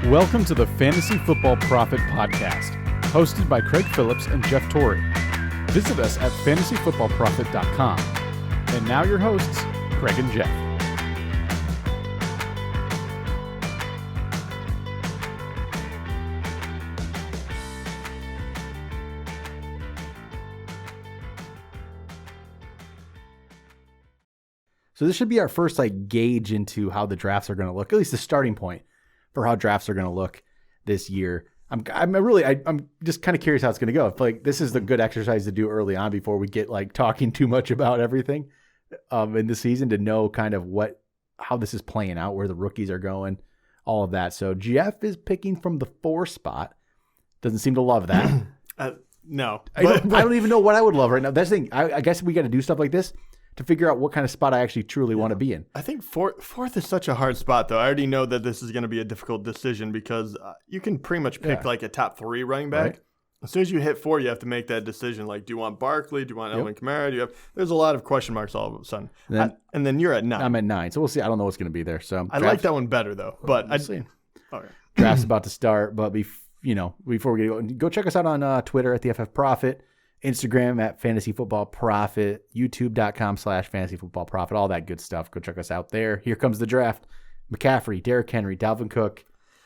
Welcome to the Fantasy Football Prophet podcast, hosted by Craig Phillips and Jeff Torrey. Visit us at fantasyfootballprophet.com. And now your hosts, Craig and Jeff. So this should be our first gauge into how the drafts are going to look, at least the starting point for how drafts are going to look this year. I'm just kind of curious how it's going to go. I feel like this is the good exercise to do early on before we get talking too much about everything in the season, to know kind of how this is playing out, where the rookies are going, all of that. So Jeff is picking from the 4 spot. Doesn't seem to love that. No, I don't even know what I would love right now. That's the thing. I guess we got to do stuff like this to figure out what kind of spot I actually truly want to be in. I think fourth is such a hard spot, though. I already know that this is going to be a difficult decision because you can pretty much pick a top 3 running back. Right. As soon as you hit 4, you have to make that decision. Do you want Barkley? Do you want Alvin Kamara? There's a lot of question marks all of a sudden. And then you're at 9. I'm at 9, so we'll see. I don't know what's going to be there. So I like that one better, though. But we'll see. Okay. Draft's about to start, but before we go check us out on Twitter at the FF Prophet, Instagram at fantasyfootballprophet, youtube.com/fantasyfootballprophet, all that good stuff. Go check us out there. Here comes the draft. McCaffrey, Derrick Henry, Dalvin Cook,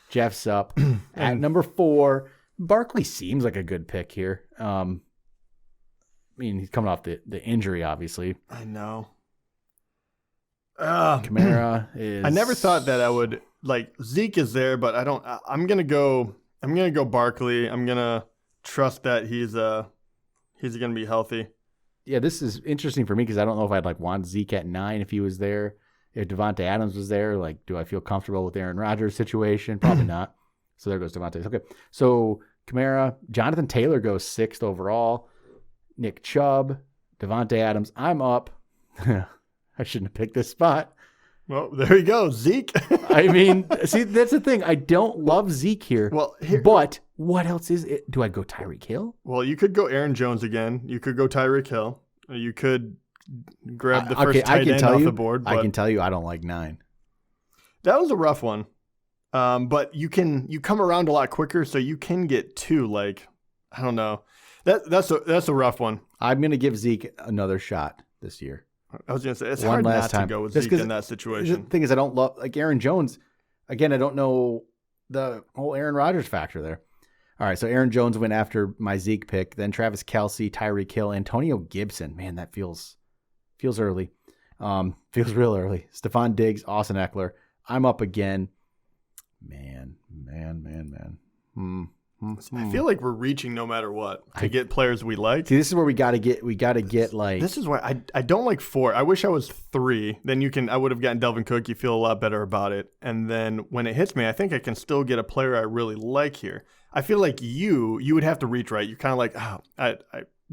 Jeff's up. At number 4, Barkley seems like a good pick here. He's coming off the injury, obviously. I know. Kamara is... I never thought that I would... Zeke is there, but I'm going to go Barkley. I'm going to trust that he's going to be healthy. Yeah, this is interesting for me because I don't know if I'd want Zeke at 9 if he was there. If Devontae Adams was there, do I feel comfortable with Aaron Rodgers' situation? Probably not. So there goes Devontae. Okay, so Kamara, Jonathan Taylor goes 6th overall. Nick Chubb, Devontae Adams. I'm up. I shouldn't have picked this spot. Well, there you go, Zeke. See, that's the thing. I don't love Zeke here. But what else is it? Do I go Tyreek Hill? Well, you could go Aaron Jones again. You could go Tyreek Hill. You could grab the first tight end off the board. I can tell you I don't like 9. That was a rough one. But you come around a lot quicker, so you can get 2. I don't know. That's a rough one. I'm going to give Zeke another shot this year. I was going to say, it's hard not to go with Zeke in that situation. The thing is, I don't love, Aaron Jones. Again, I don't know the whole Aaron Rodgers factor there. All right, so Aaron Jones went after my Zeke pick, then Travis Kelce, Tyreek Hill, Antonio Gibson. Man, that feels early. Feels real early. Stephon Diggs, Austin Eckler. I'm up again. Man. I feel like we're reaching no matter what to get players we like. See, this is where we gotta get This is why I don't like 4. I wish I was 3. Then I would have gotten Dalvin Cook. You feel a lot better about it. And then when it hits me, I think I can still get a player I really like here. I feel like you would have to reach right. You're kind of like, I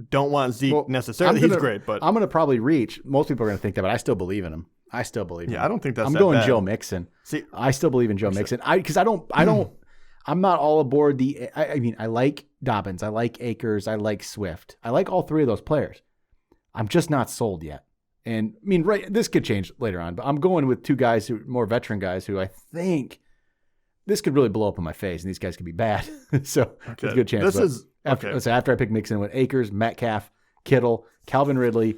don't want Zeke necessarily. He's great, but I'm gonna probably reach. Most people are gonna think that, but I still believe in him. I don't think that's. I'm that going bad. Joe Mixon. See, I still believe in Joe Mixon. I'm not all aboard I like Dobbins. I like Akers. I like Swift. I like all 3 of those players. I'm just not sold yet. And this could change later on, but I'm going with 2 guys more veteran guys who I think this could really blow up in my face, and these guys could be bad. So there's a good chance. After I pick Mixon with Akers, Metcalf, Kittle, Calvin Ridley,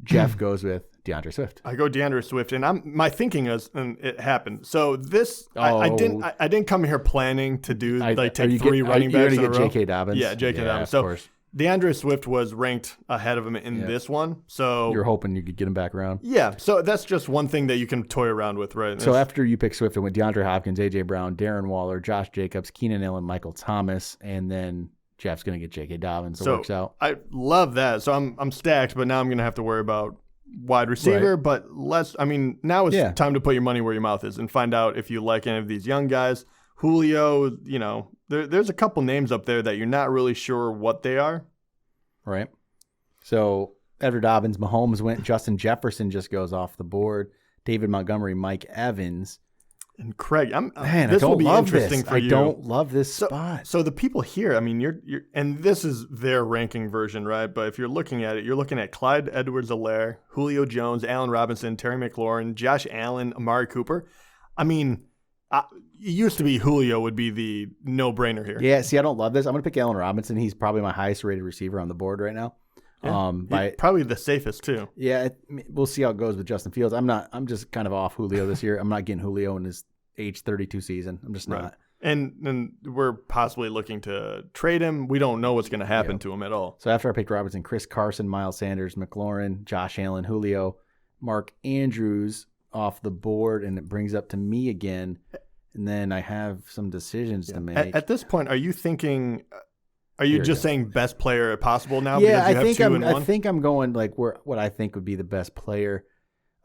Jeff goes with DeAndre Swift. I go DeAndre Swift, and my thinking is, and it happened. So this, I didn't come here planning to do take 3 running backs in a row. J.K. Dobbins. Yeah, J.K. Dobbins. So of course. DeAndre Swift was ranked ahead of him in this one. So you're hoping you could get him back around. Yeah. So that's just one thing that you can toy around with, right? So after you pick Swift, it went DeAndre Hopkins, A.J. Brown, Darren Waller, Josh Jacobs, Keenan Allen, Michael Thomas, and then Jeff's going to get J.K. Dobbins. So it works out. I love that. So I'm stacked, but now I'm going to have to worry about wide receiver, right. But now it's time to put your money where your mouth is and find out if you like any of these young guys. Julio, there's a couple names up there that you're not really sure what they are. Right. So Edward Dobbins, Mahomes went, Justin Jefferson just goes off the board, David Montgomery, Mike Evans. And Craig, this will be interesting for you. I don't love this spot. So the people here, you're, and this is their ranking version, right? But if you're looking at it, you're looking at Clyde Edwards-Helaire, Julio Jones, Allen Robinson, Terry McLaurin, Josh Allen, Amari Cooper. It used to be Julio would be the no-brainer here. Yeah, see, I don't love this. I'm going to pick Allen Robinson. He's probably my highest rated receiver on the board right now. Yeah. Probably the safest too. Yeah, we'll see how it goes with Justin Fields. I'm just kind of off Julio this year. I'm not getting Julio in his age 32 season. I'm just not. Right. And we're possibly looking to trade him. We don't know what's going to happen to him at all. So after I picked Robinson, Chris Carson, Miles Sanders, McLaurin, Josh Allen, Julio, Mark Andrews off the board, and it brings up to me again. And then I have some decisions to make. At this point, are you thinking? Are you just saying best player possible now? Yeah, because I think I'm going like what I think would be the best player.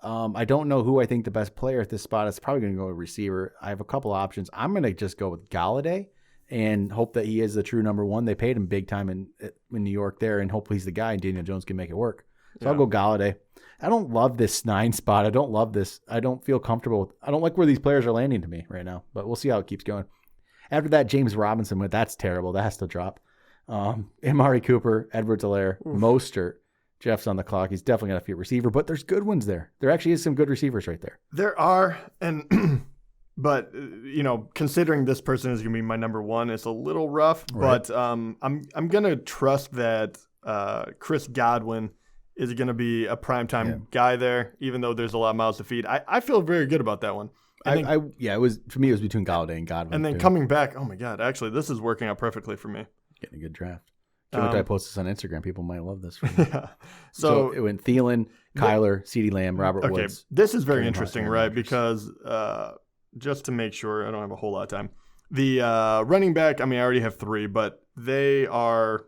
I don't know who I think the best player at this spot is. Probably going to go with receiver. I have a couple options. I'm going to just go with Galladay and hope that he is the true number one. They paid him big time in New York there, and hopefully he's the guy and Daniel Jones can make it work. So I'll go Galladay. I don't love this 9 spot. I don't love this. I don't feel comfortable. I don't like where these players are landing to me right now, but we'll see how it keeps going. After that, James Robinson went. That's terrible. That has to drop. Amari Cooper, Edwards-Helaire, Mostert. Jeff's on the clock. He's definitely got a fit receiver, but there's good ones there. There actually is some good receivers right there. There are, but considering this person is going to be my number one, it's a little rough. Right. But I'm going to trust that Chris Godwin is going to be a primetime guy there, even though there's a lot of mouths to feed. I feel very good about that one. It was for me. It was between Galladay and Godwin. And then coming back, oh my God! Actually, this is working out perfectly for me. Getting a good draft. I post this on Instagram. People might love this. So it went Thielen, Kyler, CeeDee Lamb, Robert Woods. This is very interesting, right? Because just to make sure, I don't have a whole lot of time. The running back, I already have 3, but they are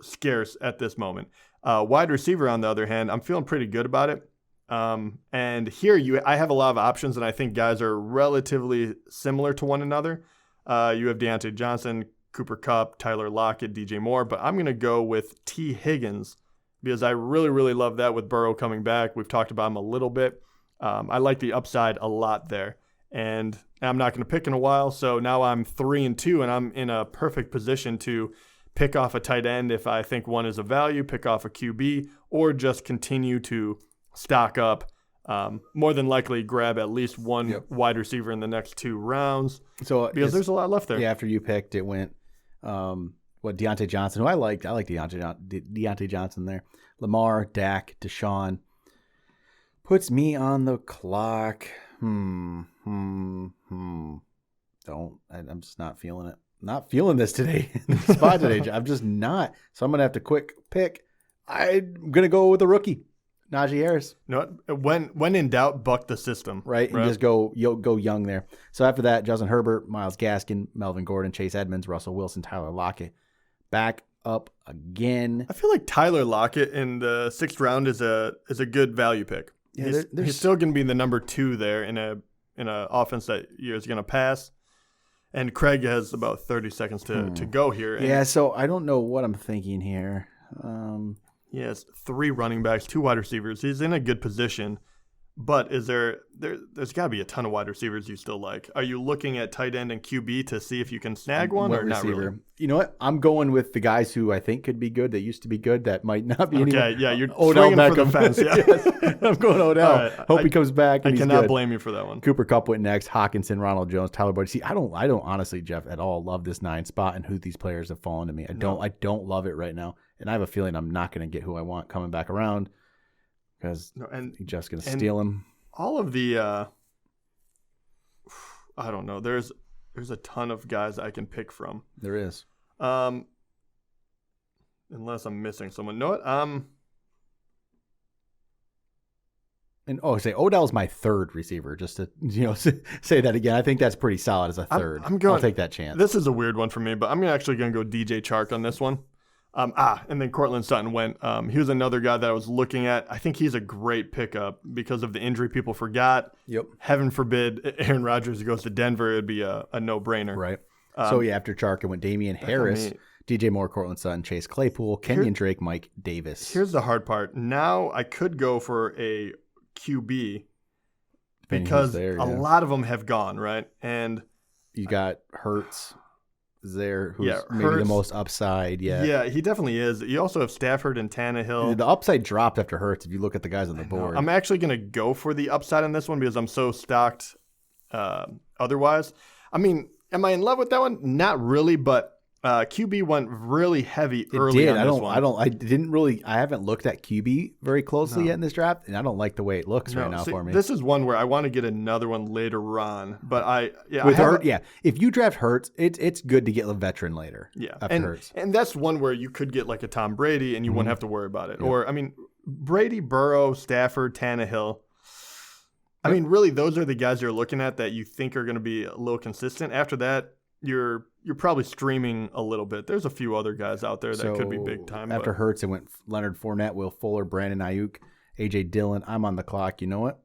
scarce at this moment. Wide receiver, on the other hand, I'm feeling pretty good about it. And here I have a lot of options, and I think guys are relatively similar to one another. You have Deontay Johnson, Cooper Kupp, Tyler Lockett, DJ Moore, but I'm going to go with T. Higgins because I really, really love that with Burrow coming back. We've talked about him a little bit. I like the upside a lot there, and I'm not going to pick in a while, so now I'm 3-2, and I'm in a perfect position to pick off a tight end if I think one is a value, pick off a QB, or just continue to stock up. More than likely grab at least one wide receiver in the next 2 rounds. So because there's a lot left there. Yeah, after you picked, it went Deontay Johnson, who I like Deontay Johnson there. Lamar, Dak, Deshaun. Puts me on the clock. I'm just not feeling it. Not feeling this today. Spot today. I'm just not. So I'm gonna have to quick pick. I'm gonna go with a rookie. Najee Harris. No, when in doubt, buck the system. Right, and just go young there. So after that, Justin Herbert, Myles Gaskin, Melvin Gordon, Chase Edmonds, Russell Wilson, Tyler Lockett. Back up again. I feel like Tyler Lockett in the 6th round is a good value pick. Yeah, he's still going to be the number 2 there in a offense that is going to pass. And Craig has about 30 seconds to go here. Yeah, so I don't know what I'm thinking here. He has 3 running backs, 2 wide receivers. He's in a good position, but there's got to be a ton of wide receivers you still like. Are you looking at tight end and QB to see if you can snag one or not really? You know what? I'm going with the guys who I think could be good, that used to be good, that might not be anymore. Okay, yeah, you're Odell Beckham. For the fence. Yeah. Yes, I'm going Odell. Right, Hope he comes back. And I cannot blame you for that one. Cooper Kupp went next. Hawkinson, Ronald Jones, Tyler Boyd. See, I don't honestly, Jeff, at all love this 9 spot and who these players have fallen to me. I don't love it right now. And I have a feeling I'm not going to get who I want coming back around because Jeff's going to steal him. All of the, I don't know. There's a ton of guys I can pick from. There is. Unless I'm missing someone. Know what? Say Odell's my 3rd receiver. Just to say that again. I think that's pretty solid as a 3rd. I'll take that chance. This is a weird one for me, but I'm actually going to go DJ Chark on this one. And then Cortland Sutton went. He was another guy that I was looking at. I think he's a great pickup because of the injury people forgot. Yep. Heaven forbid Aaron Rodgers goes to Denver. It'd be a no-brainer. Right. After Chark, it went Damian Harris, DJ Moore, Cortland Sutton, Chase Claypool, Kenyon Drake, Mike Davis. Here's the hard part. Now I could go for a QB because a lot of them have gone, right? And you got Hurts there, who's maybe the most upside. Yeah, he definitely is. You also have Stafford and Tannehill. The upside dropped after Hurts if you look at the guys on the board. I'm actually going to go for the upside on this one because I'm so stocked otherwise. I mean, am I in love with that one? Not really, but QB went really heavy early on this one. I haven't looked at QB very closely yet in this draft, and I don't like the way it looks right now for me. This is one where I want to get another one later on, but if you draft Hurts, it's good to get a veteran later. Yeah, after Hurts. And that's one where you could get like a Tom Brady, and you wouldn't have to worry about it. Yeah. Or I mean, Brady, Burrow, Stafford, Tannehill. I mean, really, those are the guys you're looking at that you think are going to be a little consistent. After that, you're probably streaming a little bit. There's a few other guys out there that could be big time. After Hurts, it went Leonard Fournette, Will Fuller, Brandon Ayuk, A.J. Dillon. I'm on the clock. You know what?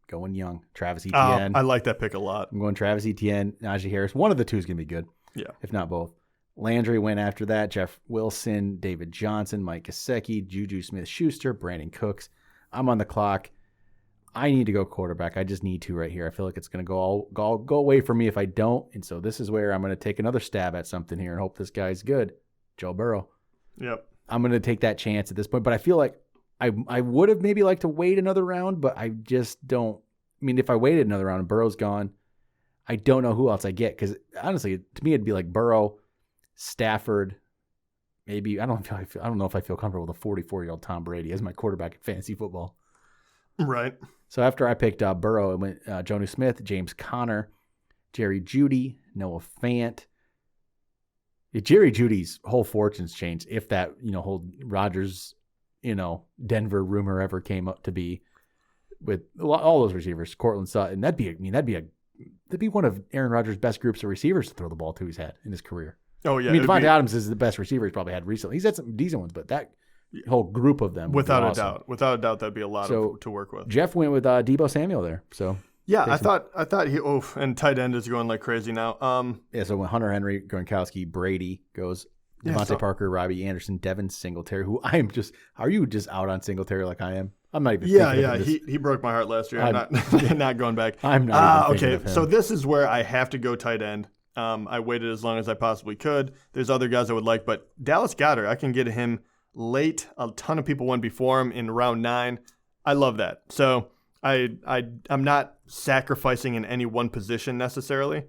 Going young. Travis Etienne. I like that pick a lot. I'm going Travis Etienne, Najee Harris. One of the two is going to be good. Yeah. If not both. Landry went after that. Jeff Wilson, David Johnson, Mike Gesicki, Juju Smith-Schuster, Brandon Cooks. I'm on the clock. I need to go quarterback. I just need to right here. I feel like it's going to go away from me if I don't. And so this is where I'm going to take another stab at something here and hope this guy's good. Joe Burrow. Yep. I'm going to take that chance at this point. But I feel like I would have maybe liked to wait another round, but I just don't. I mean, if I waited another round and Burrow's gone, I don't know who else I get. Because honestly, to me, it'd be like Burrow, Stafford, maybe. I don't know if I feel comfortable with a 44-year-old Tom Brady as my quarterback in fantasy football. Right. So after I picked up Burrow, it went Jonnu Smith, James Conner, Jerry Jeudy, Noah Fant. Jerry Jeudy's whole fortune's changed if that whole Rodgers, Denver rumor ever came up to be with all those receivers. Cortland Sutton, that'd be one of Aaron Rodgers' best groups of receivers to throw the ball to he's had in his career. Oh yeah, I mean Devontae Adams is the best receiver he's probably had recently. He's had some decent ones, but that whole group of them, without a doubt, that'd be a lot to work with. Jeff went with Deebo Samuel there, so yeah, I thought he and tight end is going like crazy now. So when Hunter Henry, Gronkowski, Brady goes, Devontae Parker, Robbie Anderson, Devin Singletary, who are you just out on Singletary like I am? I'm not even. Yeah. He broke my heart last year. I'm not going back. I'm not. Okay, so this is where I have to go tight end. I waited as long as I possibly could. There's other guys I would like, but Dallas Goedert, I can get him late. A ton of people went before him in round 9. I love that. So I'm not sacrificing in any one position necessarily.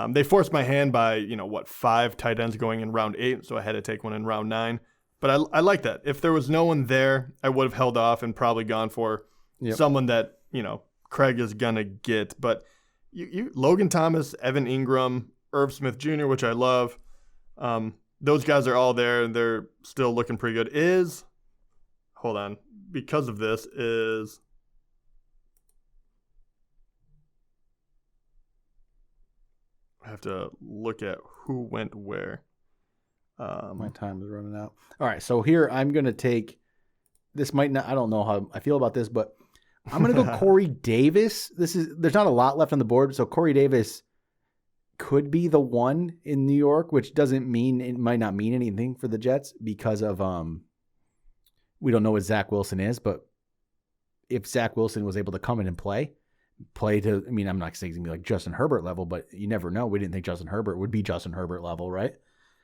They forced my hand by 5 tight ends going in round 8, so I had to take one in round 9. But I like that. If there was no one there, I would have held off and probably gone for someone that Craig is gonna get. But you Logan Thomas, Evan Ingram, Irv Smith Jr., which I love. Those guys are all there, and they're still looking pretty good. Hold on. Because of this I have to look at who went where. My time is running out. All right, so here I'm going to take – this might not – I don't know how I feel about this, but I'm going to go Corey Davis. There's not a lot left on the board, so Corey Davis could be the one in New York, which it might not mean anything for the Jets because of we don't know what Zach Wilson is, but if Zach Wilson was able to come in and play to – I mean, I'm not saying he's going to be like Justin Herbert level, but you never know. We didn't think Justin Herbert would be Justin Herbert level, right?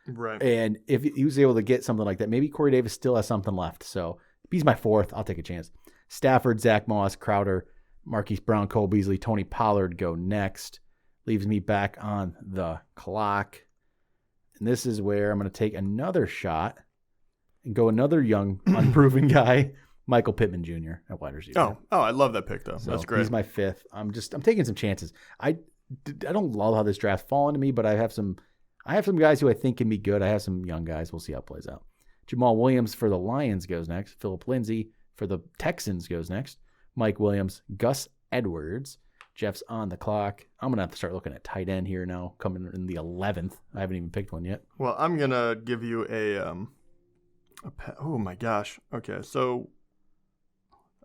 Right. And if he was able to get something like that, maybe Corey Davis still has something left. So if he's my 4th, I'll take a chance. Stafford, Zach Moss, Crowder, Marquise Brown, Cole Beasley, Tony Pollard go next. Leaves me back on the clock. And this is where I'm going to take another shot and go another young, unproven guy, Michael Pittman Jr. at wide receiver. Oh, I love that pick, though. So that's great. He's my 5th. I'm taking some chances. I don't love how this draft's fallen to me, but I have some guys who I think can be good. I have some young guys. We'll see how it plays out. Jamal Williams for the Lions goes next. Phillip Lindsay for the Texans goes next. Mike Williams, Gus Edwards. Jeff's on the clock. I'm going to have to start looking at tight end here now, coming in the 11th. I haven't even picked one yet. Well, I'm going to give you oh my gosh. Okay, so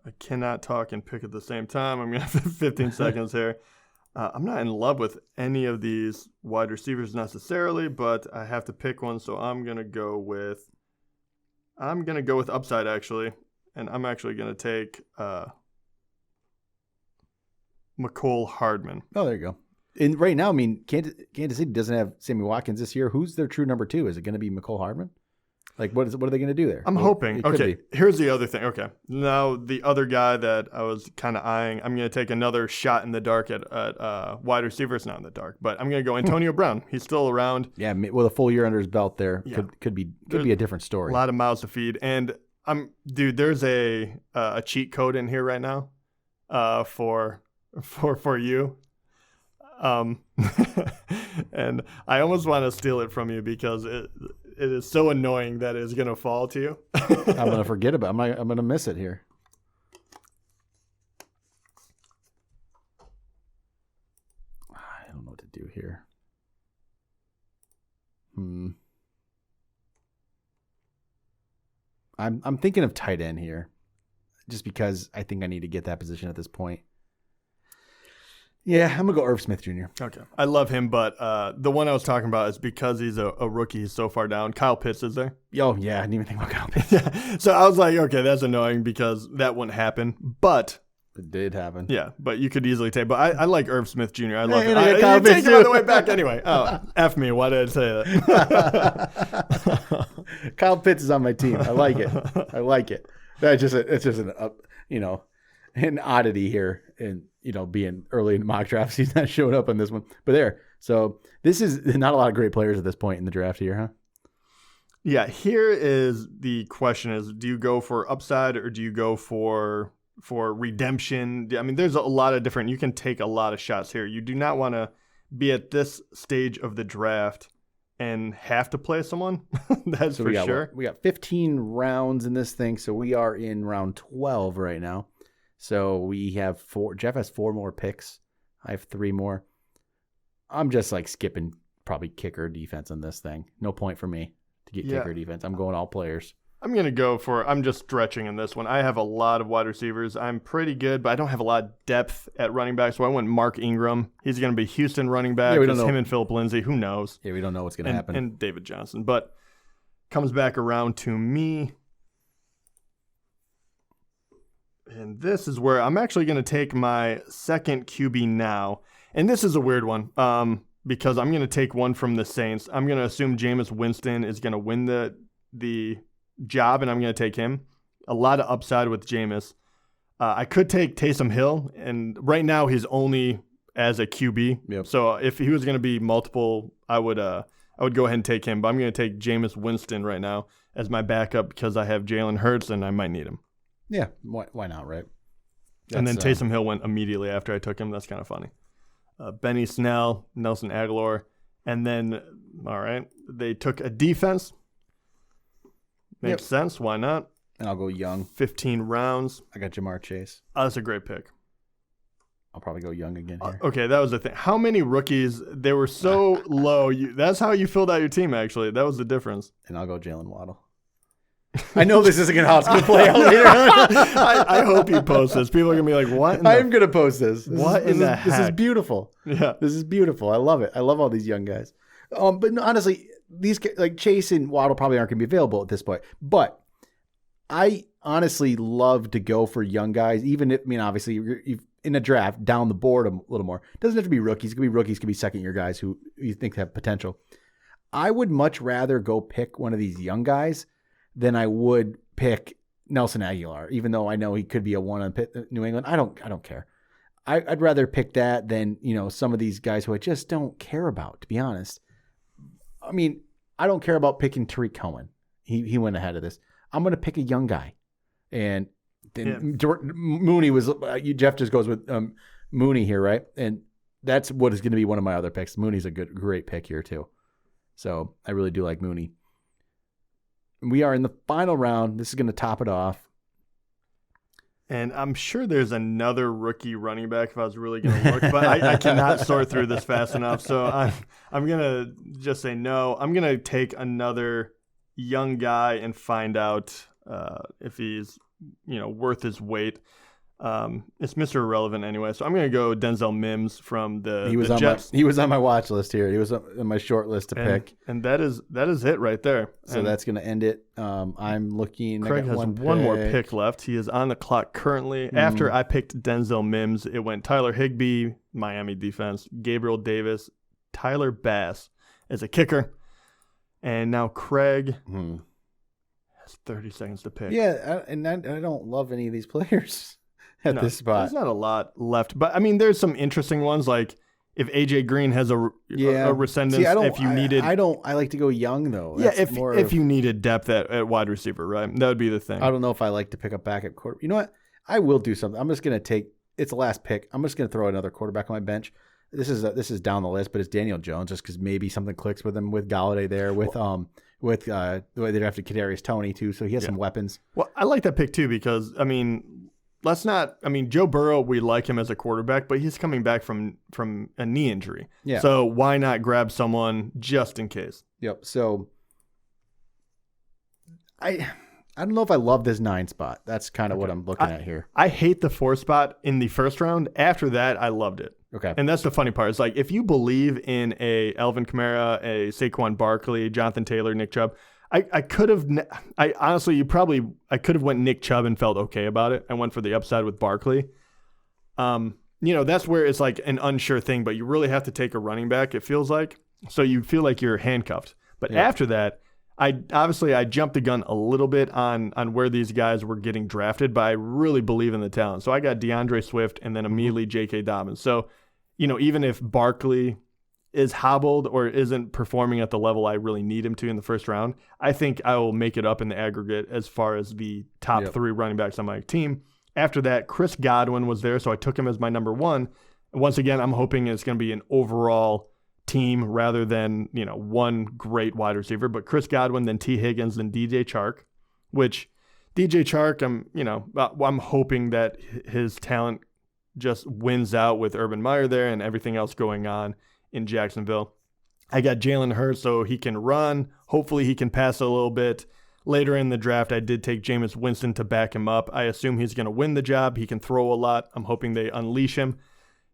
I cannot talk and pick at the same time. I'm going to have 15 seconds here. I'm not in love with any of these wide receivers necessarily, but I have to pick one, so I'm gonna go with upside actually, and I'm actually gonna take McCole Hardman. Oh, there you go. And right now, I mean, Kansas City doesn't have Sammy Watkins this year. Who's their true number 2? Is it going to be McCole Hardman? Like, what are they going to do there? I'm hoping. Okay, here's the other thing. Okay, now the other guy that I was kind of eyeing, I'm going to take another shot in the dark at wide receiver. It's not in the dark, but I'm going to go Antonio Brown. He's still around. Yeah, with a full year under his belt there, could be a different story. A lot of mouths to feed, and there's a cheat code in here right now, for you. And I almost want to steal it from you because it is so annoying that it's going to fall to you. I'm going to forget about it. I'm going to miss it here. I don't know what to do here. I'm thinking of tight end here just because I think I need to get that position at this point. Yeah, I'm going to go Irv Smith Jr. Okay. I love him, but the one I was talking about is because he's a rookie, he's so far down. Kyle Pitts is there. Oh, yeah, I didn't even think about Kyle Pitts. Yeah. So I was like, okay, that's annoying because that wouldn't happen. But it did happen. Yeah, but you could easily take. But I like Irv Smith Jr. I love him. You take him on the way back anyway. Oh, F me. Why did I say that? Kyle Pitts is on my team. I like it. It's just an oddity here. And, being early in the mock drafts, he's not showing up on this one. But there. So this is not a lot of great players at this point in the draft here, huh? Yeah, here is the question is, do you go for upside or do you go for redemption? I mean, there's a lot of different, you can take a lot of shots here. You do not want to be at this stage of the draft and have to play someone. That's so for sure. We got 15 rounds in this thing, so we are in round 12 right now. So we have 4. Jeff has 4 more picks. I have 3 more. I'm just like skipping probably kicker defense on this thing. No point for me to get kicker defense. I'm going all players. I'm going to go I'm just stretching in this one. I have a lot of wide receivers. I'm pretty good, but I don't have a lot of depth at running back. So I went Mark Ingram. He's going to be Houston running back. It's him and Phillip Lindsay. Who knows? Yeah, we don't know what's going to happen. And David Johnson. But comes back around to me. And this is where I'm actually going to take my second QB now. And this is a weird one because I'm going to take one from the Saints. I'm going to assume Jameis Winston is going to win the job, and I'm going to take him. A lot of upside with Jameis. I could take Taysom Hill, and right now he's only as a QB. Yep. So if he was going to be multiple, I would go ahead and take him. But I'm going to take Jameis Winston right now as my backup because I have Jalen Hurts, and I might need him. Yeah, why not, right? And then Taysom Hill went immediately after I took him. That's kind of funny. Benny Snell, Nelson Aguilar, and then, all right, they took a defense. Makes sense. Why not? And I'll go young. 15 rounds. I got Jamar Chase. Oh, that's a great pick. I'll probably go young again here. Okay, that was the thing. How many rookies? They were so low. That's how you filled out your team, actually. That was the difference. And I'll go Jalen Waddle. I know this isn't how it's going to play out later on. I hope you post this. People are going to be like, what? I am going to post this. What in the heck? This is beautiful. Yeah. This is beautiful. I love it. I love all these young guys. But no, honestly, these like Chase and Waddle probably aren't going to be available at this point. But I honestly love to go for young guys, even if, obviously, you've in a draft down the board a little more. It doesn't have to be rookies. It could be rookies. It could be second-year guys who you think have potential. I would much rather go pick one of these young guys than I would pick Nelson Aguilar, even though I know he could be a one on New England. I don't care. I'd rather pick that than, some of these guys who I just don't care about, to be honest. I don't care about picking Tariq Cohen. He went ahead of this. I'm going to pick a young guy. And then Mooney was, Jeff just goes with Mooney here, right? And that's what is going to be one of my other picks. Mooney's a great pick here too. So I really do like Mooney. We are in the final round. This is going to top it off. And I'm sure there's another rookie running back if I was really going to look, but I cannot sort through this fast enough. So I'm going to just say no. I'm going to take another young guy and find out if he's, worth his weight. It's Mr. Irrelevant anyway. So I'm going to go Denzel Mims from the Jets. He was on my watch list here. He was on my short list to pick. And that is it right there. So that's going to end it. I'm looking. Craig has one more pick left. He is on the clock currently. After I picked Denzel Mims, it went Tyler Higbee, Miami defense, Gabriel Davis, Tyler Bass as a kicker. And now Craig. That's 30 seconds to pick. Yeah, and I don't love any of these players at this spot. There's not a lot left. But, I mean, there's some interesting ones, like if A.J. Green has a rescendance, if you needed... I like to go young, though. That's if you needed depth at wide receiver, right? That would be the thing. I don't know if I like to pick up back at quarter. You know what? I will do something. I'm just going to take... It's the last pick. I'm just going to throw another quarterback on my bench. This is down the list, but it's Daniel Jones, just because maybe something clicks with him, with Galladay there, with the way they drafted Kadarius Toney too, so he has some weapons. Well, I like that pick too because Joe Burrow, we like him as a quarterback, but he's coming back from a knee injury. Yeah. So why not grab someone just in case? Yep. So I don't know if I love this 9 spot. That's kind of what I'm looking at here. I hate the 4 spot in the first round. After that, I loved it. Okay. And that's the funny part. It's like if you believe in a Alvin Kamara, a Saquon Barkley, Jonathan Taylor, Nick Chubb, I could have went Nick Chubb and felt okay about it. I went for the upside with Barkley. That's where it's like an unsure thing, but you really have to take a running back, it feels like. So you feel like you're handcuffed. But after that, I jumped the gun a little bit on where these guys were getting drafted, but I really believe in the talent. So I got DeAndre Swift and then immediately J.K. Dobbins. So, even if Barkley is hobbled or isn't performing at the level I really need him to in the first round, I think I will make it up in the aggregate as far as the top 3 running backs on my team. After that, Chris Godwin was there, so I took him as my number 1. And once again, I'm hoping it's going to be an overall team rather than, one great wide receiver. But Chris Godwin, then T. Higgins, then DJ Chark, which DJ Chark, I'm hoping that his talent just wins out with Urban Meyer there and everything else going on in Jacksonville. I got Jalen Hurts, so he can run. Hopefully he can pass a little bit. Later in the draft, I did take Jameis Winston to back him up. I assume he's going to win the job. He can throw a lot. I'm hoping they unleash him.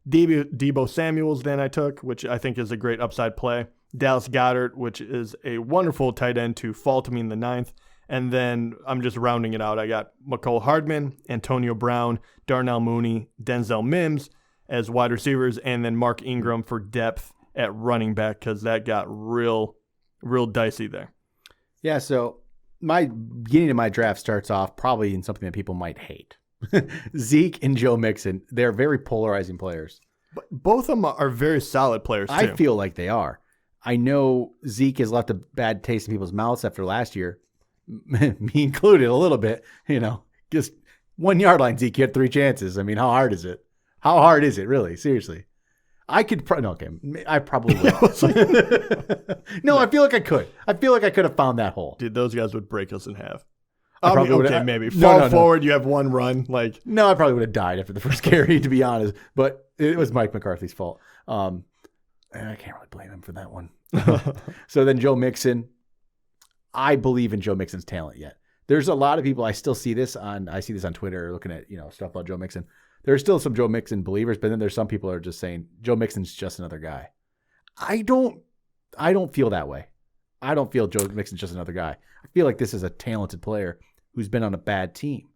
Deebo Samuels then I took, which I think is a great upside play. Dallas Goedert, which is a wonderful tight end to fall to me in the 9th. And then I'm just rounding it out. I got Mecole Hardman, Antonio Brown, Darnell Mooney, Denzel Mims as wide receivers, and then Mark Ingram for depth at running back because that got real dicey there. Yeah, so my beginning of my draft starts off probably in something that people might hate. Zeke and Joe Mixon, they're very polarizing players. But both of them are very solid players, too. I feel like they are. I know Zeke has left a bad taste in people's mouths after last year, me included a little bit. Just 1 yard line, Zeke, you had 3 chances. I mean, how hard is it? How hard is it, really? Seriously. I could I probably would. No, I feel like I could. I feel like I could have found that hole. Dude, those guys would break us in half. Maybe. Fall forward, you have one run. No, I probably would have died after the first carry, to be honest. But it was Mike McCarthy's fault. And I can't really blame him for that one. So then Joe Mixon. I believe in Joe Mixon's talent yet. There's a lot of people, I see this on Twitter looking at, stuff about Joe Mixon. There's still some Joe Mixon believers, but then there's some people that are just saying Joe Mixon's just another guy. I don't feel that way. I don't feel Joe Mixon's just another guy. I feel like this is a talented player who's been on a bad team.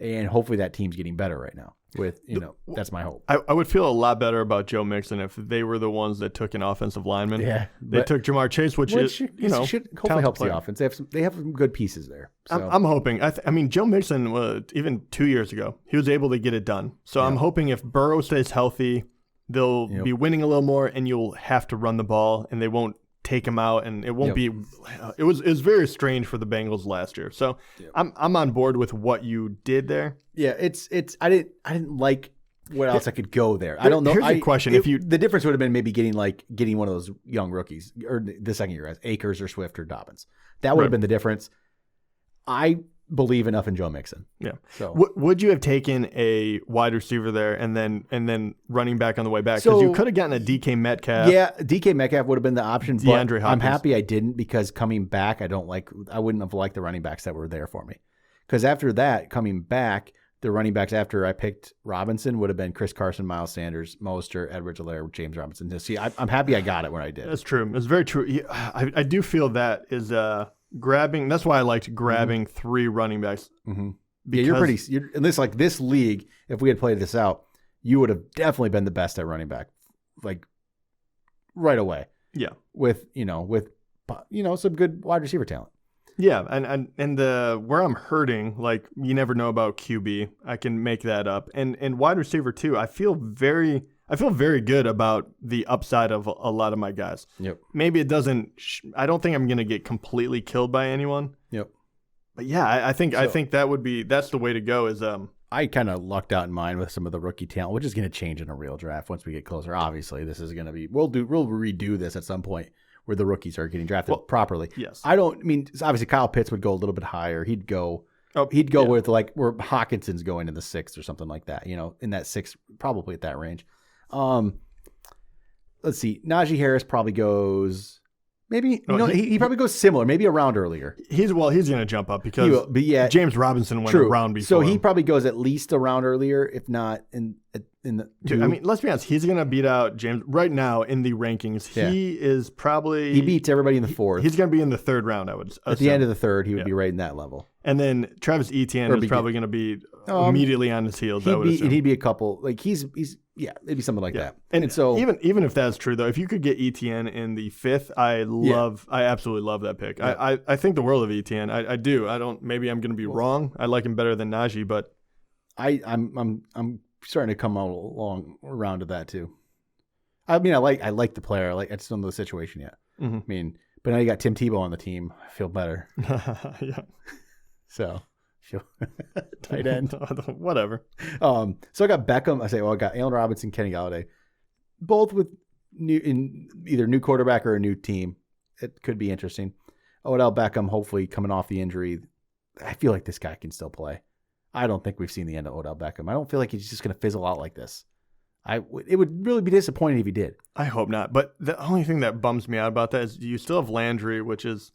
And hopefully that team's getting better right now. That's my hope. I would feel a lot better about Joe Mixon if they were the ones that took an offensive lineman. Yeah, they took Jamar Chase, which should hopefully helps the offense. They have some good pieces there. So. I'm hoping. Joe Mixon even 2 years ago, he was able to get it done. So I'm hoping if Burrow stays healthy, they'll be winning a little more, and you'll have to run the ball, and they won't take him out, and it won't be. It was very strange for the Bengals last year. So I'm on board with what you did there. Yeah, it's I didn't like what else I could go there. I don't know. Here's the question: the difference would have been maybe getting one of those young rookies or the second year guys, Akers or Swift or Dobbins. That would have been the difference. I believe enough in Joe Mixon. Yeah. So would you have taken a wide receiver there and then running back on the way back? Because you could have gotten a DK Metcalf. Yeah, DK Metcalf would have been the option. DeAndre Hopkins. I'm happy I didn't because coming back, I wouldn't have liked the running backs that were there for me. Because after that, coming back, the running backs after I picked Robinson would have been Chris Carson, Miles Sanders, Mostert, Edwards-Helaire, James Robinson. See, I'm happy I got it when I did. That's true. It's very true. I do feel that is grabbing. That's why I liked grabbing 3 running backs. Mm-hmm. You're in this league. If we had played this out, you would have definitely been the best at running back, right away. Yeah, with some good wide receiver talent. Yeah, and the where I'm hurting, like you never know about QB. I can make that up. And wide receiver too. I feel very good about the upside of a lot of my guys. Yep. Maybe it doesn't. I don't think I'm going to get completely killed by anyone. Yep. But yeah, I think that's the way to go. Is I kind of lucked out in mine with some of the rookie talent, which is going to change in a real draft once we get closer. Obviously, this is going to be we'll redo this at some point where the rookies are getting drafted properly. Yes. Obviously Kyle Pitts would go a little bit higher. He'd go with like where Hawkinson's going in the 6th or something like that, in that 6th, probably at that range. Let's see. Najee Harris probably goes he probably goes similar, maybe a round earlier. He's going to jump up because James Robinson went a round before. So he probably goes at least a round earlier, if not in the Dude, I mean, let's be honest. He's going to beat out James right now in the rankings. Yeah. He is probably he beats everybody in the 4th. He's going to be in the 3rd round. I would assume. At the end of the 3rd, he would be right in that level. And then Travis Etienne is probably going to be immediately on his heels. He'd be a couple like he's maybe something like that. And so even if that's true though, if you could get Etienne in the 5th, I absolutely love that pick. Yeah. I think the world of Etienne. I do. Maybe I'm going to be wrong. I like him better than Najee, but I'm starting to come along around to that too. I mean, I like the player. I just don't know the situation yet. Mm-hmm. I mean, but now you got Tim Tebow on the team. I feel better. Yeah. So, tight end. Whatever. So I got Beckham. I got Allen Robinson, Kenny Galladay, both with either new quarterback or a new team. It could be interesting. Odell Beckham, hopefully coming off the injury. I feel like this guy can still play. I don't think we've seen the end of Odell Beckham. I don't feel like he's just going to fizzle out like this. It would really be disappointing if he did. I hope not. But the only thing that bums me out about that is you still have Landry, which is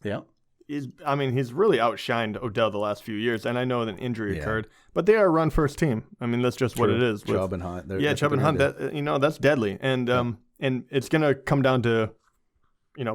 he's really outshined Odell the last few years, and I know an injury occurred, but they are a run first team. I mean, that's just what it is. Chubb and Hunt. Chubb and Hunt. That's deadly, and and it's going to come down to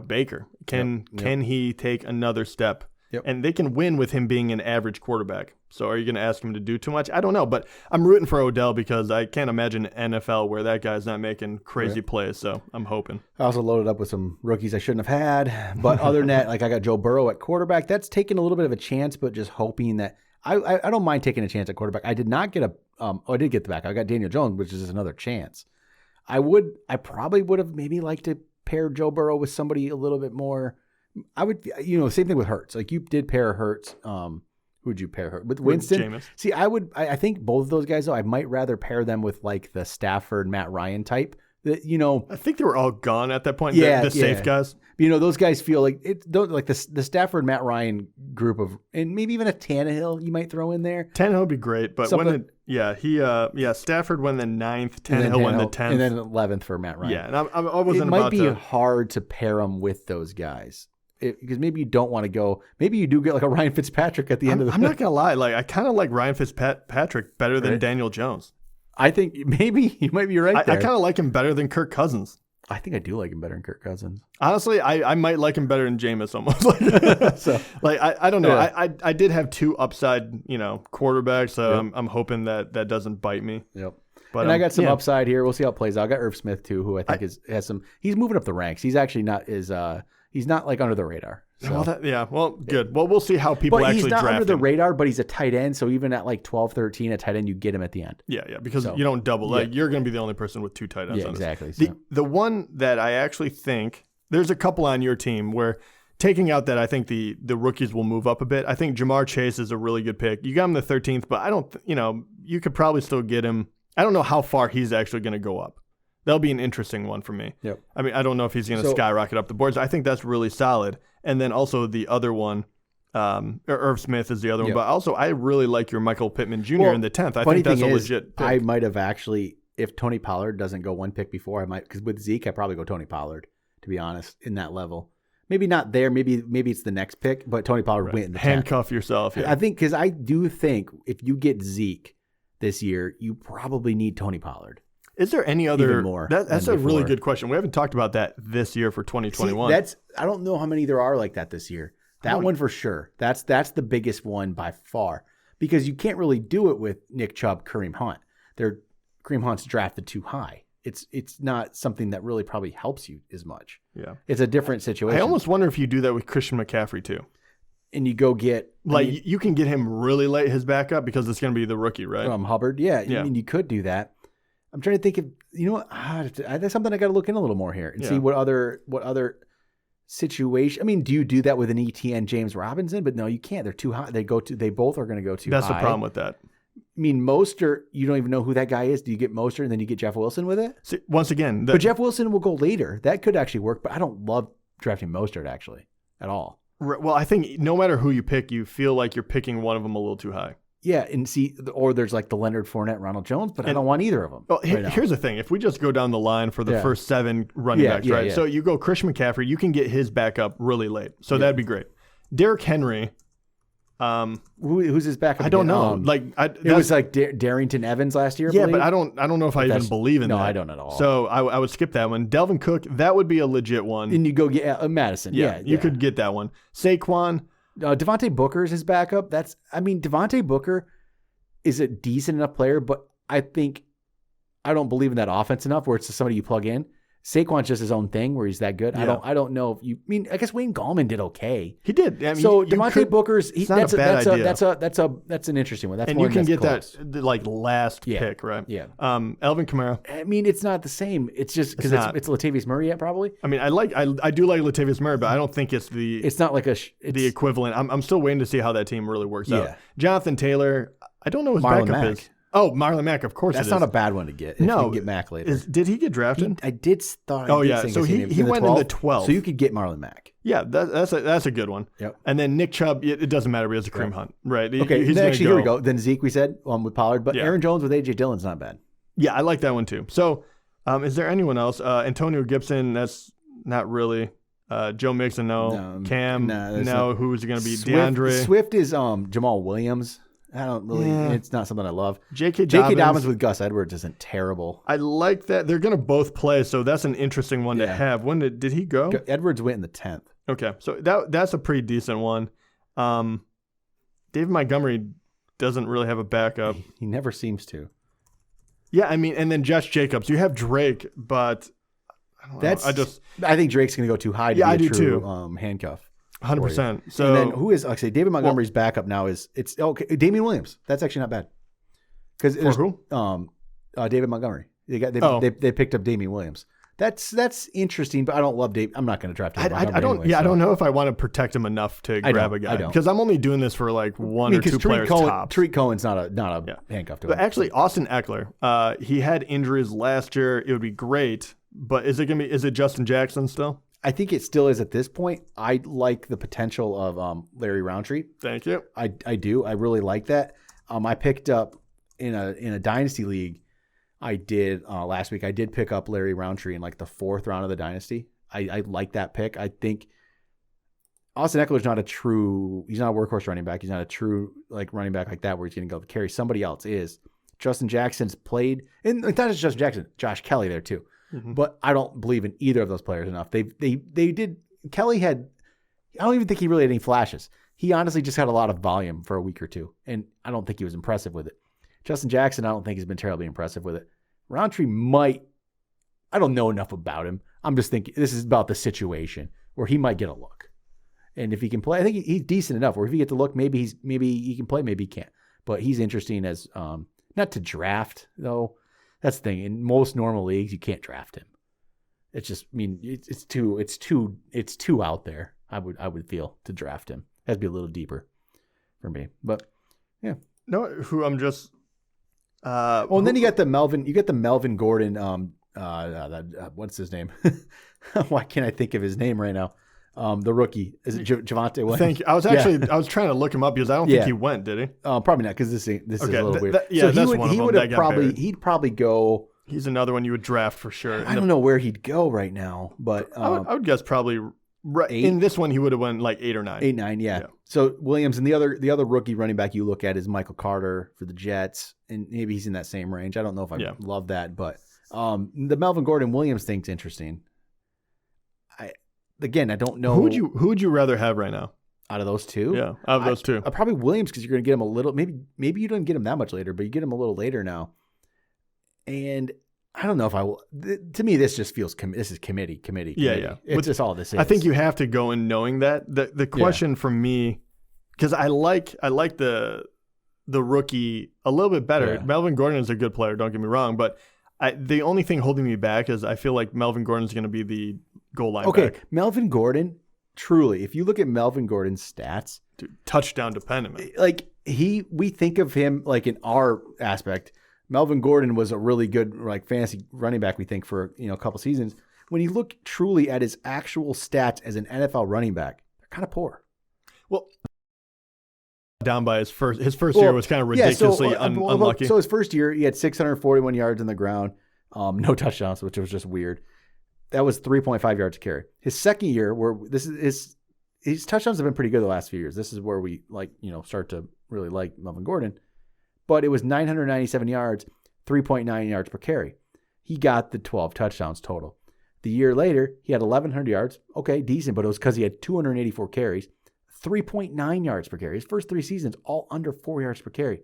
Baker. Can he take another step? Yep. And they can win with him being an average quarterback. So are you going to ask him to do too much? I don't know, but I'm rooting for Odell because I can't imagine NFL where that guy's not making crazy plays. So I'm hoping. I also loaded up with some rookies I shouldn't have had. But other than that, like I got Joe Burrow at quarterback. That's taking a little bit of a chance, but just hoping that I don't mind taking a chance at quarterback. I did not get I did get the back. I got Daniel Jones, which is another chance. I probably would have maybe liked to pair Joe Burrow with somebody a little bit more. I would, same thing with Hurts. Like you did pair Hurts. Who'd you pair Hurts with? Winston. Jameis. See, I think both of those guys though. I might rather pair them with like the Stafford, Matt Ryan type. That I think they were all gone at that point. The safe guys. Those guys feel like it. Don't like the Stafford, Matt Ryan group of, and maybe even a Tannehill you might throw in there. Tannehill would be great, but Stafford went the 9th, Tannehill went the 10th, and then 11th for Matt Ryan. Yeah, and I wasn't. It might be hard to pair them with those guys. Because maybe you don't want to go. Maybe you do get like a Ryan Fitzpatrick at the end of the. I'm not gonna lie. Like I kind of like Ryan Fitzpatrick better than Daniel Jones. I think maybe you might be right there. I kind of like him better than Kirk Cousins. I think I do like him better than Kirk Cousins. Honestly, I might like him better than Jameis almost. So like I don't know. Yeah. I did have 2 upside quarterbacks, so I'm hoping that doesn't bite me. Yep. But I got some upside here. We'll see how it plays out. I got Irv Smith too, who I think has some. He's moving up the ranks. He's actually not he's not like under the radar. So. Good. Well, we'll see how people actually draft him. He's not under the radar, but he's a tight end. So even at like 12, 13, a tight end, you get him at the end. Yeah, because you don't double. Like you're going to be the only person with 2 tight ends. Yeah, exactly. The one that I actually think there's a couple on your team where taking out that I think the rookies will move up a bit. I think Jamar Chase is a really good pick. You got him the 13th, but I don't. You could probably still get him. I don't know how far he's actually going to go up. That'll be an interesting one for me. Yep. I mean, I don't know if he's going to skyrocket up the boards. I think that's really solid. And then also the other one, Irv Smith is the other one. But also, I really like your Michael Pittman Jr. in the 10th. I think that's a legit pick. I might have actually, if Tony Pollard doesn't go one pick before, I might, because with Zeke, I probably go Tony Pollard, to be honest, in that level. Maybe not there. Maybe it's the next pick, but Tony Pollard went in the 10th. Handcuff yourself. Yeah. I think, because I do think if you get Zeke this year, you probably need Tony Pollard. Is there any other? Even more that's a really good question. We haven't talked about that this year for 2021. See, I don't know how many there are like that this year. That one for sure. That's the biggest one by far, because you can't really do it with Nick Chubb, Kareem Hunt. Kareem Hunt's drafted too high. It's not something that really probably helps you as much. Yeah, it's a different situation. I almost wonder if you do that with Christian McCaffrey too. and you go get you can get him really late, his backup, because it's going to be the rookie, right? Hubbard. Yeah, I mean, you could do that. I'm trying to think of that's something I got to look in a little more here and see what other situation. I mean, do you do that with an ETN James Robinson? But no, you can't. They're too high. They both are going to go too high. That's the problem with that. I mean, Mostert, you don't even know who that guy is. Do you get Mostert and then you get Jeff Wilson with it? See, once again, but Jeff Wilson will go later. That could actually work, but I don't love drafting Mostert actually at all. Well, I think no matter who you pick, you feel like you're picking one of them a little too high. Yeah, and see, or there's like the Leonard Fournette, Ronald Jones, but I don't want either of them. Well, here's the thing. If we just go down the line for the first 7 running backs, right? Yeah. So you go Christian McCaffrey, you can get his backup really late. So that'd be great. Derrick Henry. Who's his backup? I don't know. It was like Darrington Evans last year. Yeah, but I don't know if I even believe in that. No, I don't at all. So I would skip that one. Delvin Cook, that would be a legit one. And you go get Madison. Yeah, you could get that one. Saquon. Devontae Booker is his backup. Devontae Booker is a decent enough player, but I don't believe in that offense enough where it's just somebody you plug in. Saquon's just his own thing where he's that good. Yeah. I don't know if you mean. I guess Wayne Gallman did okay. He did. I mean, so Devontae Booker's that's a bad idea. That's an interesting one. That's and one you can get close. that last pick, right? Yeah. Alvin Kamara. I mean, it's not the same. It's just because it's Latavius Murray yet, probably. I mean, I do like Latavius Murray, but I don't think it's the. It's not like the equivalent. I'm still waiting to see how that team really works out. Jonathan Taylor. I don't know his backup is. Oh, Marlon Mack, of course. That's not a bad one to get. No, you can get Mack later. Did he get drafted? I did thought. Oh yeah, so he went in the 12th. So you could get Marlon Mack. Yeah, that's a good one. Yep. And then Nick Chubb, it doesn't matter. He has a Kareem Hunt, right? Okay. Here we go. Then Zeke, we said with Pollard, but Aaron Jones with AJ Dillon's not bad. Yeah, I like that one too. So, is there anyone else? Antonio Gibson, that's not really. Joe Mixon, no. Cam, no. Who's it going to be? DeAndre Swift is Jamal Williams. I don't really. It's not something I love. J.K. Dobbins with Gus Edwards isn't terrible. I like that. They're going to both play, so that's an interesting one to have. When did he go? Edwards went in the 10th. Okay, so that's a pretty decent one. David Montgomery doesn't really have a backup. He never seems to. Yeah, I mean, and then Josh Jacobs. You have Drake, but I don't know. I think Drake's going to go too high to be a true handcuff. 100%. So and then who is David Montgomery's backup now is Damian Williams. That's actually not bad. Because who? David Montgomery. They picked up Damian Williams. That's interesting, but I don't love Dave. I'm not going to draft David Montgomery. I don't know if I want to protect him enough to grab a guy because I'm only doing this for like one or two players tops. Tariq Cohen's not a handcuff to him. But actually, Austin Eckler, he had injuries last year. It would be great, but is it Justin Jackson still? I think it still is at this point. I like the potential of Larry Roundtree. Thank you. I do. I really like that. I picked up in a dynasty league. I did last week. I did pick up Larry Roundtree in like the 4th round of the dynasty. I like that pick. I think Austin Eckler's not he's not a workhorse running back. He's not a true like running back like that where he's going to go carry. Somebody else is. Justin Jackson's played, and it's not just Justin Jackson. Josh Kelly there too. Mm-hmm. But I don't believe in either of those players enough. They did. Kelly had. I don't even think he really had any flashes. He honestly just had a lot of volume for a week or two, and I don't think he was impressive with it. Justin Jackson, I don't think he's been terribly impressive with it. Roundtree might. I don't know enough about him. I'm just thinking this is about the situation where he might get a look, and if he can play, I think he's decent enough. Where if he gets a look, maybe he can play, maybe he can't. But he's interesting as not to draft though. That's the thing. In most normal leagues, you can't draft him. It's just, I mean, it's too out there. I would feel to draft him. It has to be a little deeper for me. But yeah. No, who I'm just. And then you got the Melvin Gordon. What's his name? Why can't I think of his name right now? The rookie. Is it Javonte Williams? Thank you. I was trying to look him up because I don't think he went, did he? Probably not because this is a little weird. So that's one of them. He'd probably go. He's another one you would draft for sure. I don't know where he'd go right now, but I would guess probably in this one he would have went like 8 or 9. 8, 9, yeah. So Williams and the other rookie running back you look at is Michael Carter for the Jets, and maybe he's in that same range. I don't know if I love that, but the Melvin Gordon Williams thing's interesting. I don't know. Who would you rather have right now? Out of those two? Yeah, out of those two. Probably Williams because you're going to get him a little. Maybe you don't get him that much later, but you get him a little later now. And I don't know if I will. To me, this just feels this is committee. Yeah. It's just all this is. I think you have to go in knowing that. The question for me because I like the rookie a little bit better. Yeah. Melvin Gordon is a good player, don't get me wrong, but the only thing holding me back is I feel like Melvin Gordon is going to be the goal line back. Melvin Gordon, truly, if you look at Melvin Gordon's stats, dude, touchdown dependent, man. Like we think of him like in our aspect. Melvin Gordon was a really good like fantasy running back, we think, for a couple seasons. When you look truly at his actual stats as an NFL running back, they're kind of poor. Well, down by his first year was kind of ridiculously unlucky. So his first year, he had 641 yards on the ground, no touchdowns, which was just weird. That was 3.5 yards a carry. His second year, where this is his touchdowns have been pretty good the last few years. This is where we start to really like Melvin Gordon. But it was 997 yards, 3.9 yards per carry. He got the 12 touchdowns total. The year later, he had 1,100 yards. Okay, decent, but it was because he had 284 carries, 3.9 yards per carry. His first 3 seasons, all under 4 yards per carry.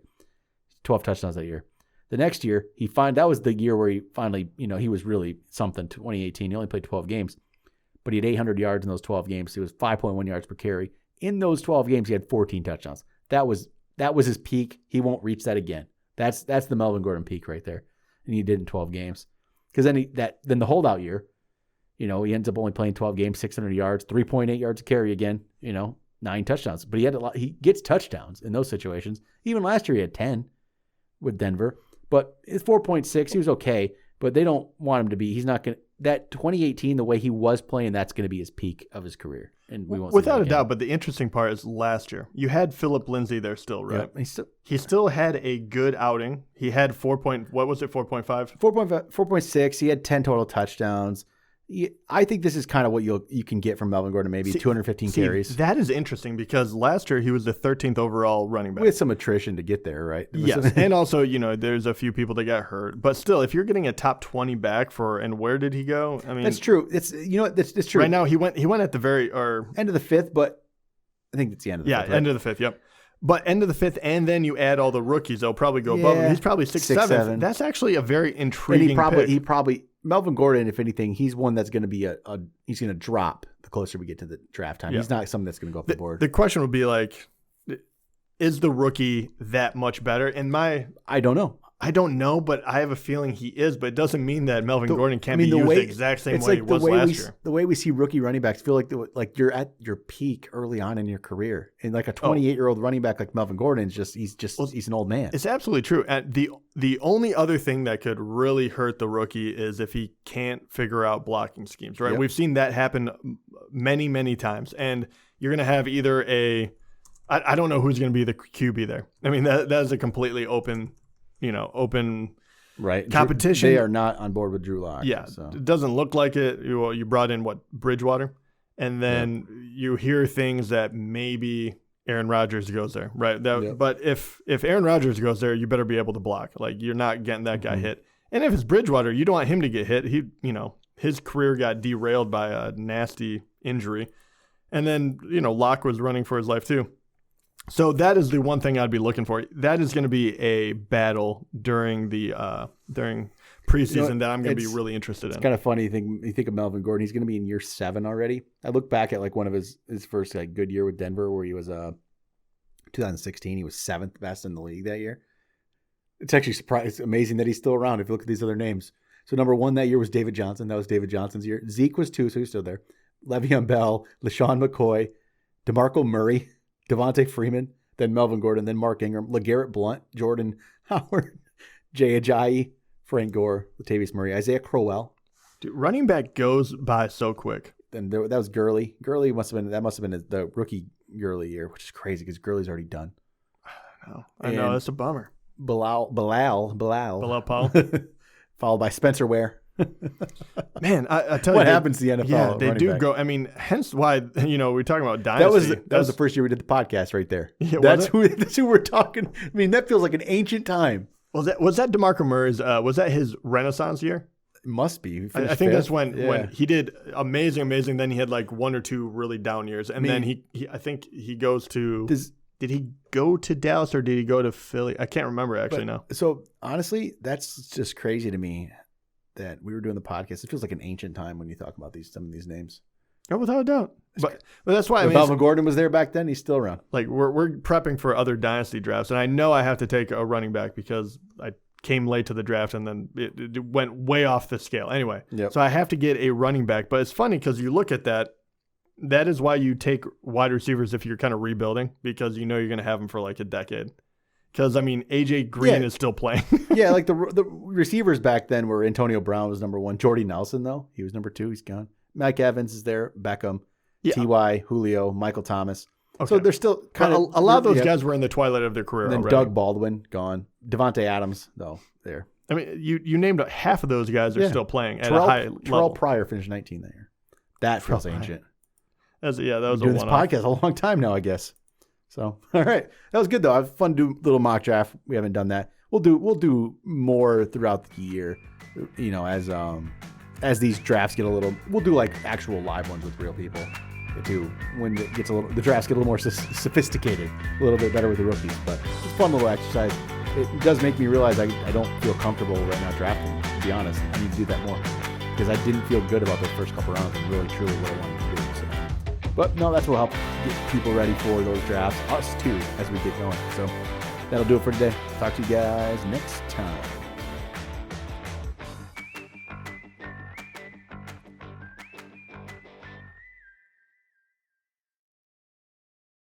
12 touchdowns that year. The next year, that was the year where he finally, he was really something. 2018, he only played 12 games, but he had 800 yards in those 12 games. He was 5.1 yards per carry. In those 12 games, he had 14 touchdowns. That was his peak. He won't reach that again. That's the Melvin Gordon peak right there. And he did in 12 games. Because then the holdout year, he ends up only playing 12 games, 600 yards, 3.8 yards a carry again, 9 touchdowns. But he gets touchdowns in those situations. Even last year he had 10 with Denver. But it's 4.6. He was okay, but they don't want him to be. He's not going to. That 2018, the way he was playing, that's going to be his peak of his career. And we won't without a doubt. But the interesting part is last year, you had Phillip Lindsay there still, right? Yeah, he still had a good outing. He had 4.5? 4.6. He had 10 total touchdowns. I think this is kind of what you can get from Melvin Gordon, maybe 215 carries. That is interesting because last year he was the 13th overall running back. With some attrition to get there, right? Yes, and also, there's a few people that got hurt. But still, if you're getting a top 20 back and where did he go? I mean, that's true. It's that's true. Right now he went at the very end of the 5th, but I think it's the end of the 5th. Yeah, end of the 5th, yep. But end of the 5th, and then you add all the rookies, they'll probably go above him. He's probably 6th, 7th. That's actually a very intriguing pick. Melvin Gordon, if anything, he's one that's going to be he's going to drop the closer we get to the draft time. Yeah. He's not something that's going to go off the board. The question would be like, is the rookie that much better? And I don't know. I don't know, but I have a feeling he is. But it doesn't mean that Melvin Gordon can't be used the exact same way he was last year. The way we see rookie running backs feel like you're at your peak early on in your career, and like a 28-year-old running back like Melvin Gordon he's an old man. It's absolutely true. And the only other thing that could really hurt the rookie is if he can't figure out blocking schemes. Right? Yep. We've seen that happen many, many times, and you're going to have either I don't know who's going to be the QB there. I mean that is a completely open right competition. They are not on board with Drew Lock. Yeah, so. It doesn't look like it. You brought in Bridgewater, and then you hear things that maybe Aaron Rodgers goes there, right? But if Aaron Rodgers goes there, you better be able to block. Like you're not getting that guy hit. And if it's Bridgewater, you don't want him to get hit. His career got derailed by a nasty injury, and then Locke was running for his life too. So that is the one thing I'd be looking for. That is going to be a battle during preseason that I'm going to be really interested in. It's kind of funny. You think of Melvin Gordon. He's going to be in year 7 already. I look back at like one of his first good year with Denver, where he was 2016. He was 7th best in the league that year. It's actually amazing that he's still around if you look at these other names. So number 1 that year was David Johnson. That was David Johnson's year. Zeke was 2, so he's still there. Le'Veon Bell, LaShawn McCoy, DeMarco Murray, Devontae Freeman, then Melvin Gordon, then Mark Ingram, LeGarrette Blount, Jordan Howard, Jay Ajayi, Frank Gore, Latavius Murray, Isaiah Crowell. Dude, running back goes by so quick. Then that was Gurley. Gurley must have been the rookie Gurley year, which is crazy because Gurley's already done. I know that's a bummer. Bilal Powell, followed by Spencer Ware. Man, I tell you what happens to the NFL. Yeah, they do go. I mean, hence why we're talking about dynasty. That was the first year we did the podcast right there. Yeah, that's who we're talking. I mean, that feels like an ancient time. Was that DeMarco Murray's? Was that his Renaissance year? It must be. I think that's when he did amazing. Then he had like 1 or 2 really down years, and then he I think he goes to. Did he go to Dallas or did he go to Philly? I can't remember actually now. So honestly, that's just crazy to me that we were doing the podcast. It feels like an ancient time when you talk about some of these names. Oh, without a doubt. But that's why If Melvin Gordon was there back then, he's still around. Like we're prepping for other dynasty drafts, and I know I have to take a running back because I came late to the draft and then it went way off the scale. Anyway, so I have to get a running back. But it's funny because you look at that. That is why you take wide receivers if you're kind of rebuilding, because you know you're going to have them for like a decade. Because, I mean, A.J. Green is still playing. Yeah, like the receivers back then were Antonio Brown was number 1. Jordy Nelson, though, he was number 2. He's gone. Mike Evans is there. Beckham, T.Y., Julio, Michael Thomas. Okay. So they're still kind of... A lot of those guys were in the twilight of their career and then already. Doug Baldwin, gone. Devontae Adams, though, there. I mean, you named half of those guys are still playing at a high level. Terrell Pryor finished 19 that year. That feels ancient. That was a one-off. Doing this podcast a long time now, I guess. So, all right, that was good though. I have fun to do a little mock draft. We haven't done that. We'll do more throughout the year. You know, as these drafts get a little, we'll do like actual live ones with real people too. When it gets the drafts get a little more sophisticated, a little bit better with the rookies. But it's a fun little exercise. It does make me realize I don't feel comfortable right now drafting. To be honest, I need to do that more because I didn't feel good about those first couple rounds and really truly what I wanted to do. So. But no, that's what will help get people ready for those drafts, us too, as we get going. So that'll do it for today. Talk to you guys next time.